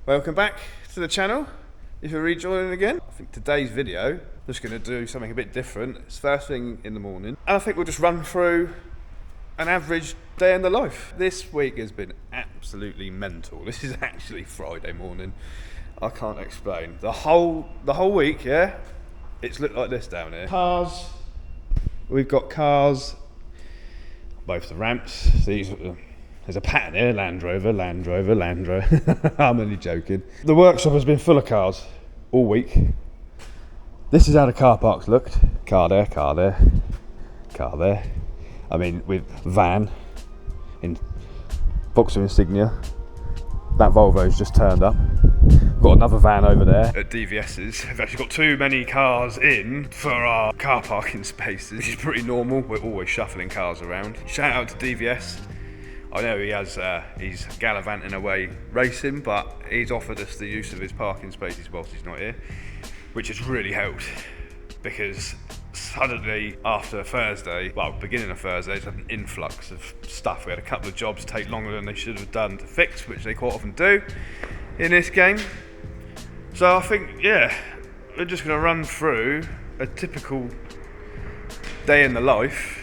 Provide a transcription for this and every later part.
Welcome back to the channel. If you're rejoining again, I think today's video, I'm just going to do something a bit different. It's first thing in the morning, and I think we'll just run through an average day in the life. This week has been absolutely mental. This is actually Friday morning. I can't explain. The whole week, yeah, it's looked like this down here. Cars. We've got cars. Both the ramps. There's a pattern here, Land Rover. I'm only joking. The workshop has been full of cars all week. This is how the car parks looked. Car there. I mean, with van in Boxer insignia. That Volvo's just turned up. We've got another van over there at DVS's. We've actually got too many cars in for our car parking spaces, which is pretty normal. We're always shuffling cars around. Shout out to DVS. I know he's gallivanting away racing, but he's offered us the use of his parking spaces whilst he's not here, which has really helped because suddenly after Thursday, well, beginning of Thursday, there's an influx of stuff. We had a couple of jobs take longer than they should have done to fix, which they quite often do in this game. So I think, yeah, we're just going to run through a typical day in the life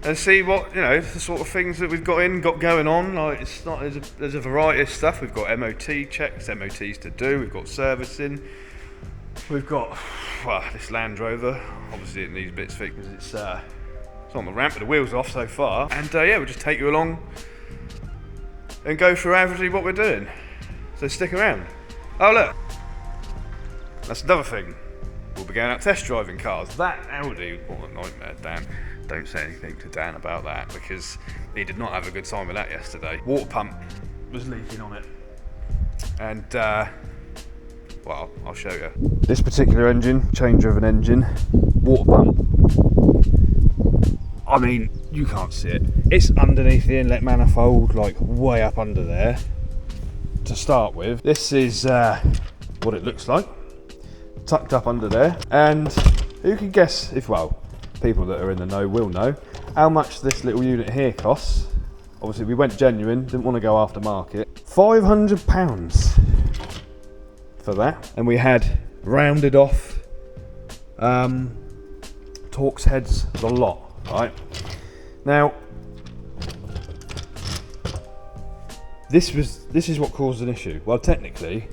and see what, the sort of things that we've got going on. Like, it's not, there's a variety of stuff. We've got MOT checks, MOTs to do. We've got servicing. We've got this Land Rover. Obviously, it needs bits fixed because it's on the ramp, but the wheels are off so far. And we'll just take you along and go through averagely what we're doing. So stick around. Oh look, that's another thing. We'll be going out test driving cars. That Audi, what a nightmare, Dan. Don't say anything to Dan about that because he did not have a good time with that yesterday. Water pump was leaking on it. And, well, I'll show you. This particular engine, change of an engine, water pump. I mean, you can't see it. It's underneath the inlet manifold, like way up under there to start with. This is what it looks like, tucked up under there. And who can guess if, well, people that are in the know will know how much this little unit here costs. Obviously we went genuine, didn't want to go after market. £500 for that, and we had rounded off Torx heads the lot. Right now, this is what caused an issue. Well, technically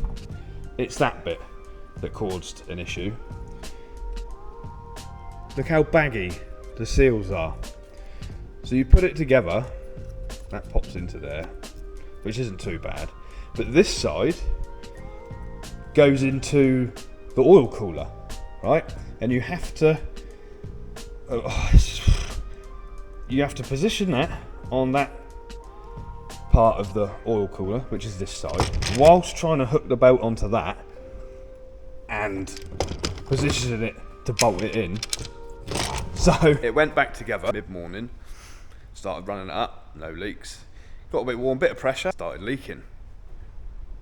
it's that bit that caused an issue. Look how baggy the seals are. So you put it together, that pops into there, which isn't too bad. But this side goes into the oil cooler, right? And you have to position that on that part of the oil cooler, which is this side, whilst trying to hook the belt onto that and position it to bolt it in. So it went back together mid-morning, started running it up, no leaks. Got a bit warm, bit of pressure, started leaking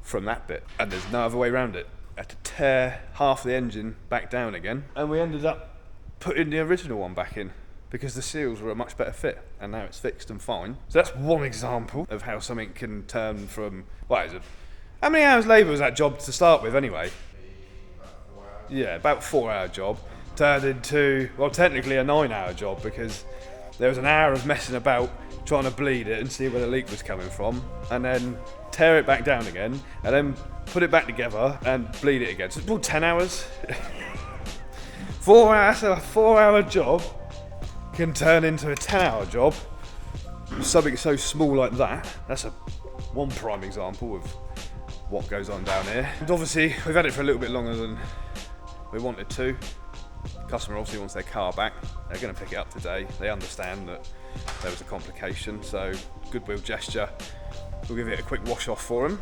from that bit. And there's no other way around it. I had to tear half the engine back down again. And we ended up putting the original one back in because the seals were a much better fit. And now it's fixed and fine. So that's one example of how something can turn from, how many hours labour was that job to start with anyway? Yeah, about 4-hour job. Turned into, well, technically a 9-hour job because there was an hour of messing about trying to bleed it and see where the leak was coming from, and then tear it back down again, and then put it back together and bleed it again. So it's all 10 hours. 4 hours, a 4-hour job can turn into a 10-hour job. Something so small like that. That's one prime example of what goes on down here. And obviously, we've had it for a little bit longer than we wanted to. Customer obviously wants their car back. They're going to pick it up today. They understand that there was a complication, so goodwill gesture. We'll give it a quick wash off for them.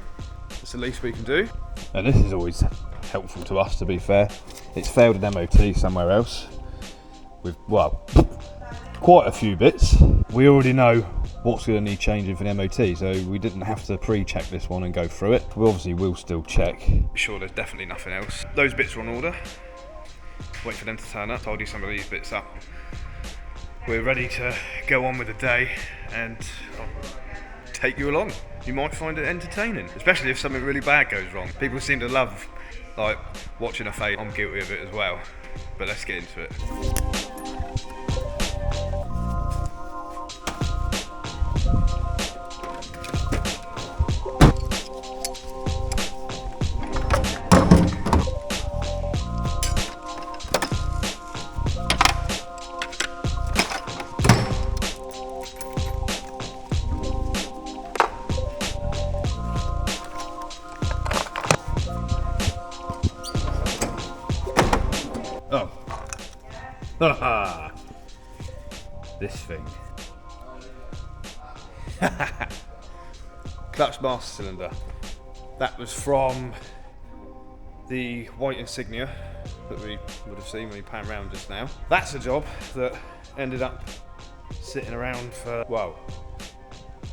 It's the least we can do. And this is always helpful to us, to be fair. It's failed an MOT somewhere else with, well, quite a few bits. We already know what's going to need changing for the MOT, so we didn't have to pre-check this one and go through it. We obviously will still check. Be sure there's definitely nothing else. Those bits are on order. Wait for them to turn up. Tidy some of these bits up. We're ready to go on with the day, and take you along. You might find it entertaining, especially if something really bad goes wrong. People seem to love like watching a fail. I'm guilty of it as well, but let's get into it. Oh. Haha. This thing. Clutch master cylinder. That was from the white insignia that we would have seen when we pan around just now. That's a job that ended up sitting around for, well,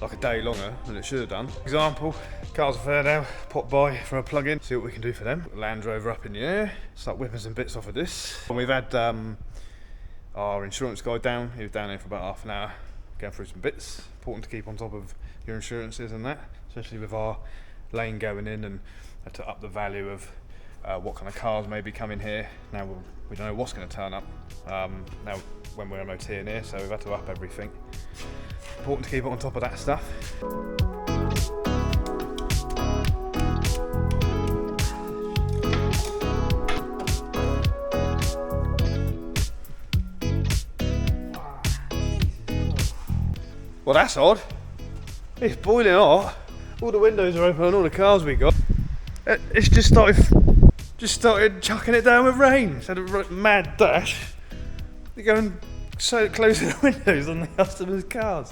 like a day longer than it should have done. Example, cars are fair now, pop by for a plug-in, see what we can do for them. Land Rover up in the air, start whipping some bits off of this. And we've had our insurance guy down. He was down here for about half an hour, going through some bits. Important to keep on top of your insurances and that, especially with our lane going in, and to up the value of what kind of cars may be coming here. Now we don't know what's going to turn up now when we're MOT in here, so we've had to up everything. Important to keep it on top of that stuff. Well, that's odd. It's boiling hot. All the windows are open on all the cars we got. It's just started chucking it down with rain. It's had a mad dash. They're going so close to the windows on the customers' cars.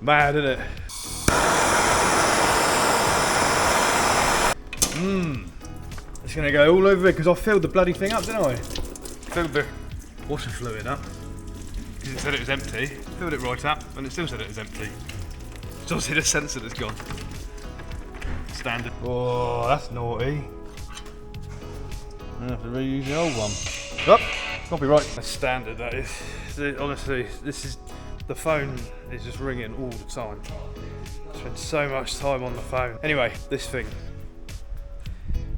Mad, isn't it? It's gonna go all over it because I filled the bloody thing up, didn't I? Filled the washer fluid up because it said it was empty. Filled it right up and it still said it was empty. It's obviously the sensor that's gone. Standard. Oh, that's naughty. I have to reuse the old one. Oh, copyright. That's standard, that is. Honestly, this is, the phone is just ringing all the time. I spend so much time on the phone. Anyway, this thing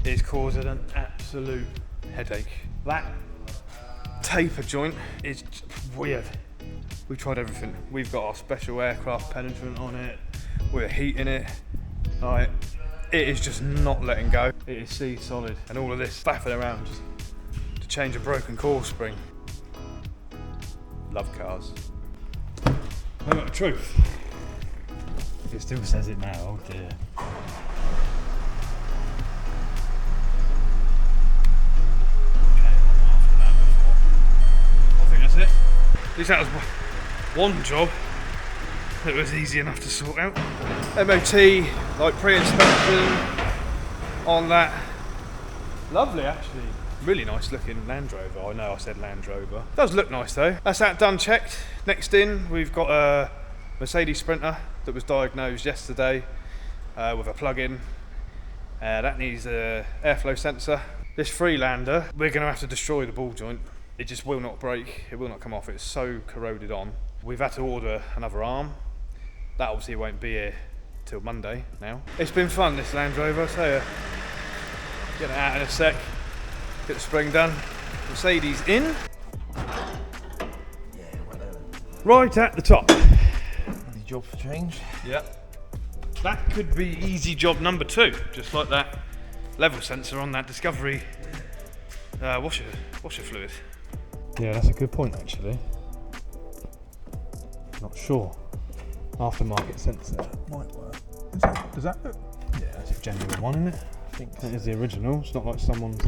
is causing an absolute headache. That taper joint is weird. We've tried everything. We've got our special aircraft penetrant on it. We're heating it. Like, it is just not letting go. It is sea solid, and all of this faffing around just to change a broken coil spring. Love cars. I got the truth. It still says it now. Oh dear. I think that's it. At least that was one job that was easy enough to sort out. MOT, like pre-inspection on that. Lovely, actually. Really nice looking Land Rover. I know I said Land Rover. Does look nice though. That's that done, checked. Next in, we've got a Mercedes Sprinter that was diagnosed yesterday with a plug-in. That needs an airflow sensor. This Freelander, we're going to have to destroy the ball joint. It just will not break. It will not come off. It's so corroded on. We've had to order another arm. That obviously won't be here till Monday now. It's been fun, this Land Rover, so get it out in a sec. Get the spring done. Mercedes in. Right at the top. The job for change. Yep. That could be easy job number 2, just like that level sensor on that Discovery washer fluid. Yeah, that's a good point actually. Not sure. Aftermarket sensor might work. Does that look? Yeah, that's a genuine one, isn't it? I think that is the original. It's not like someone's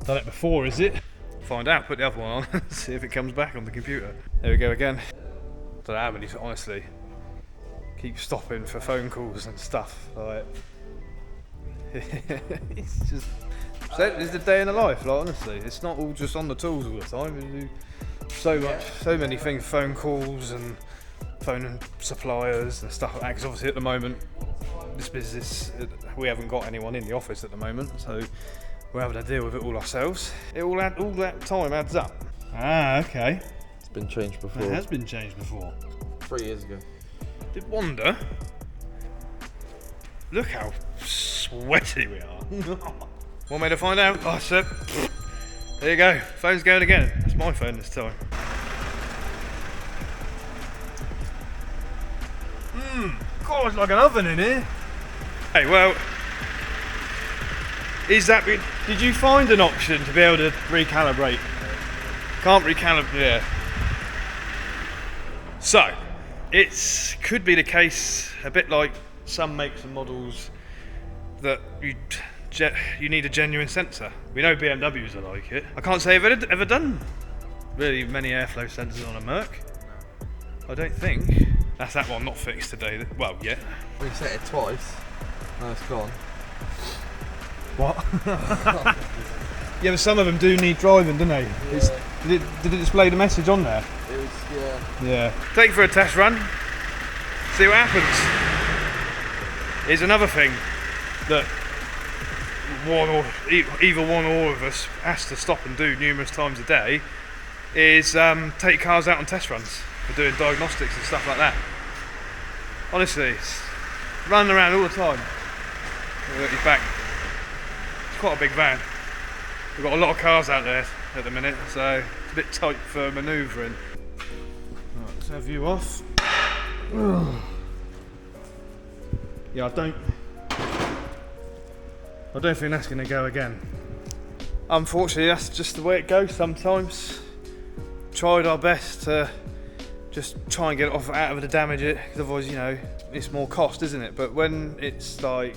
done it before, is it? Find out, put the other one on, see if it comes back on the computer. There we go again. Don't know how many, honestly, keep stopping for phone calls and stuff. Like, it's just, it's the day in the life, like, honestly. It's not all just on the tools all the time. We do so much, so many things, phone calls and phone and suppliers and stuff like that. Because obviously at the moment, this business, we haven't got anyone in the office at the moment, so we're having to deal with it all ourselves. All that time adds up. Ah, okay. It's been changed before. It has been changed before. 3 years ago. did wonder. Look how sweaty we are. Want me to find out? Oh, sir. There you go. Phone's going again. That's my phone this time. God, it's like an oven in here. Hey, well, did you find an option to be able to recalibrate? Can't recalibrate, yeah. So, it could be the case, a bit like some makes and models, that you need a genuine sensor. We know BMWs are like it. I can't say I've ever done really many airflow sensors on a Merc. I don't think. That's that one not fixed today. Well, yet. We set it twice. Now it's gone. What? Yeah, but some of them do need driving, don't they? Yeah. Did it display the message on there? It was, yeah. Yeah. Take it for a test run. See what happens. Here's another thing that either one or all of us has to stop and do numerous times a day is take cars out on test runs for doing diagnostics and stuff like that. Honestly, it's running around all the time. Look at his back. It's quite a big van. We've got a lot of cars out there at the minute, so it's a bit tight for manoeuvring. Right, let's have you off. Yeah, I don't think that's going to go again. Unfortunately, that's just the way it goes sometimes. Tried our best to just try and get it off out of it to damage it, because otherwise, you know, it's more cost, isn't it? But when it's like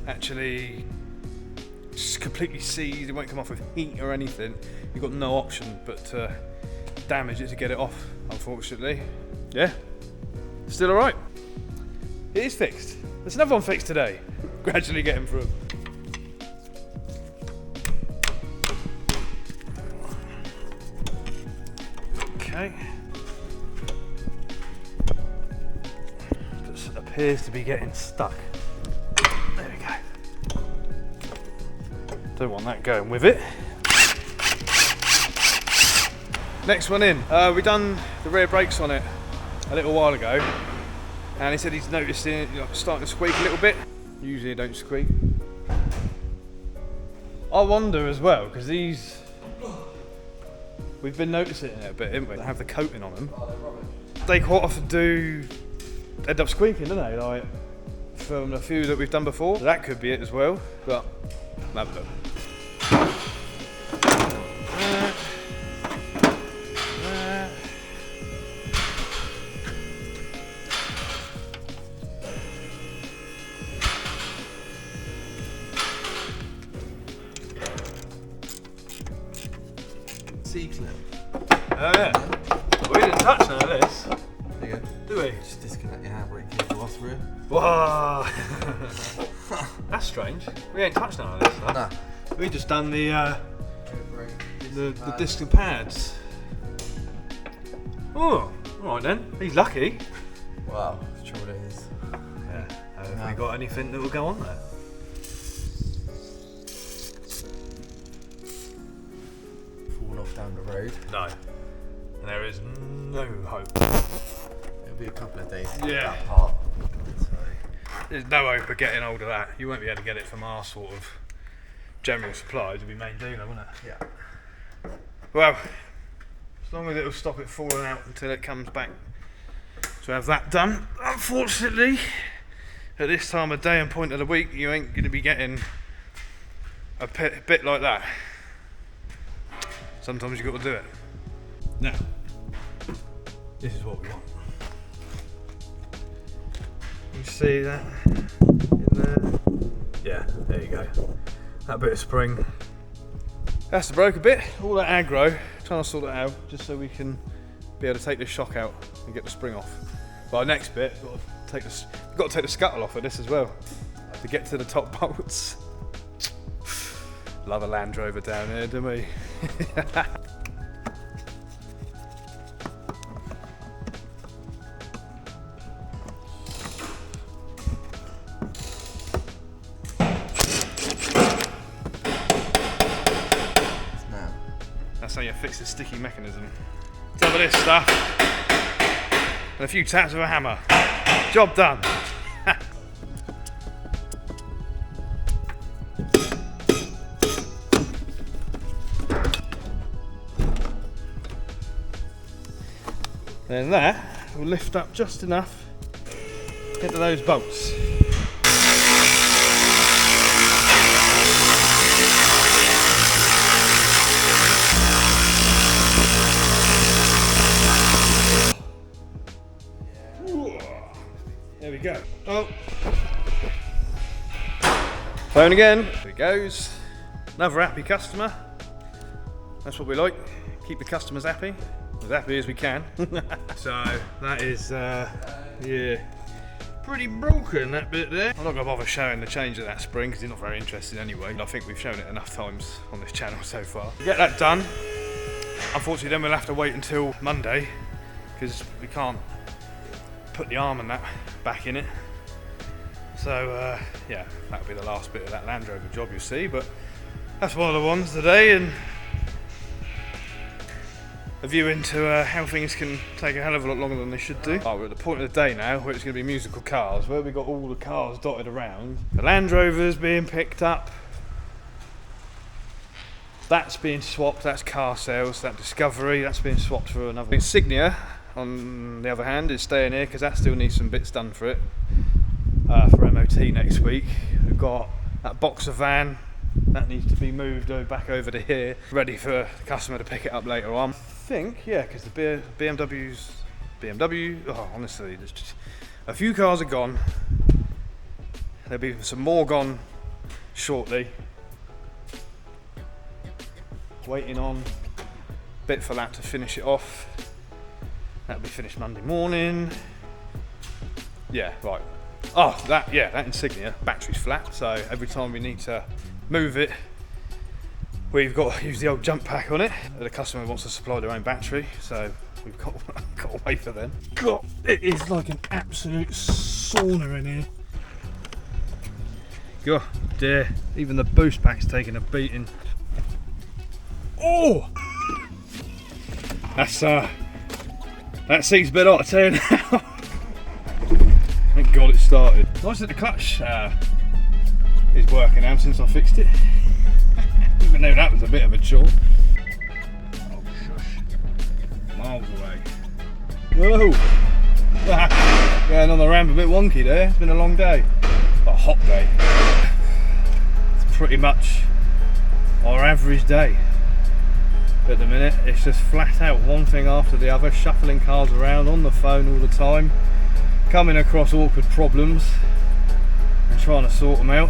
actually just completely seized, it won't come off with heat or anything, you've got no option but to damage it to get it off, unfortunately. Yeah, still alright. It is fixed. There's another one fixed today. Gradually getting through. Okay. This appears to be getting stuck. There we go. Don't want that going with it. Next one in. We done the rear brakes on it a little while ago, and he said he's noticed it starting to squeak a little bit. Usually they don't squeak. I wonder as well, because these, we've been noticing it a bit, haven't we? They have the coating on them. They quite often do end up squeaking, don't they? Like from a few that we've done before. So that could be it as well, but have a look. C-clip. Oh yeah. We didn't touch none of this. There you go. Do we? Just disconnect your handbrake cable off through. Whoa. That's strange. We ain't touched none of this stuff. Nah. We just done the disc and pads. Oh, alright then. He's lucky. Wow, the trouble is. Yeah. Have we got anything that will go on there? Falling off down the road. No. And there is no hope. It'll be a couple of days to Yeah. get that part. So. There's no hope of getting hold of that. You won't be able to get it from our sort of general supplies. It'll be main dealer, won't it? Yeah. Well, as long as it'll stop it falling out until it comes back to have that done. Unfortunately, at this time of day and point of the week, you ain't going to be getting a bit like that. Sometimes you've got to do it. Now, this is what we want. You see that in there? Yeah, there you go. That bit of spring. That's the broken bit. All that aggro, trying to sort it out just so we can be able to take the shock out and get the spring off. But our next bit, we've got to take the scuttle off of this as well to get to the top bolts. Love a Land Rover down here, don't we? That's how you fix the sticky mechanism. Some of this stuff and a few taps of a hammer. Job done. Then that will lift up just enough into those bolts. There we go. Oh. Phone again. There it goes. Another happy customer. That's what we like. Keep the customers happy. As happy as we can. So that is, yeah, pretty broken, that bit there. I'm not going to bother showing the change of that spring because you're not very interested anyway. I think we've shown it enough times on this channel so far. Get that done. Unfortunately then we'll have to wait until Monday because we can't put the arm and that back in it. So yeah, that'll be the last bit of that Land Rover job you'll see, but that's one of the ones today, and a view into how things can take a hell of a lot longer than they should do. Oh, we're at the point of the day now where it's going to be musical cars, where we've got all the cars dotted around. The Land Rover's being picked up. That's being swapped, that's car sales. That Discovery, that's being swapped for another. Insignia, on the other hand, is staying here because that still needs some bits done for it. For MOT next week. We've got that Boxer van. That needs to be moved back over to here, ready for the customer to pick it up later on. I think, yeah, because the BMW, oh, honestly, there's just a few cars are gone. There'll be some more gone shortly. Waiting on a bit for that to finish it off. That'll be finished Monday morning. Yeah, right. Oh, that Insignia, battery's flat, so every time we need to move it, we've got to use the old jump pack on it. The customer wants to supply their own battery, so we've got to wait for them. God, it is like an absolute sauna in here. God dear, even the boost pack's taking a beating. Oh! That's that seat's a bit hot, I tell you now. Thank God it started. Nice that the clutch is working now since I fixed it. Even though that was a bit of a chore. Oh shush. Miles away. Whoa! Going on the ramp a bit wonky there. It's been a long day. A hot day. It's pretty much our average day. At the minute, it's just flat out one thing after the other, shuffling cars around on the phone all the time, coming across awkward problems and trying to sort them out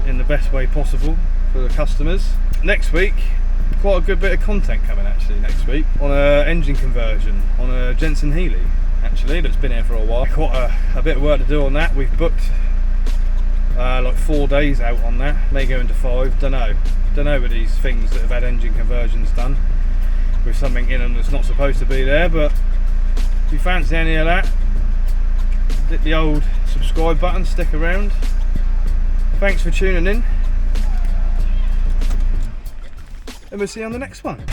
in the best way possible for the customers. Next week, quite a good bit of content coming actually next week on an engine conversion on a Jensen Healy actually that's been here for a while. Quite a bit of work to do on that. We've booked like 4 days out on that, may go into 5, don't know with these things that have had engine conversions done with something in them that's not supposed to be there. But if you fancy any of that, hit the old subscribe button, stick around. Thanks for tuning in, and we'll see you on the next one.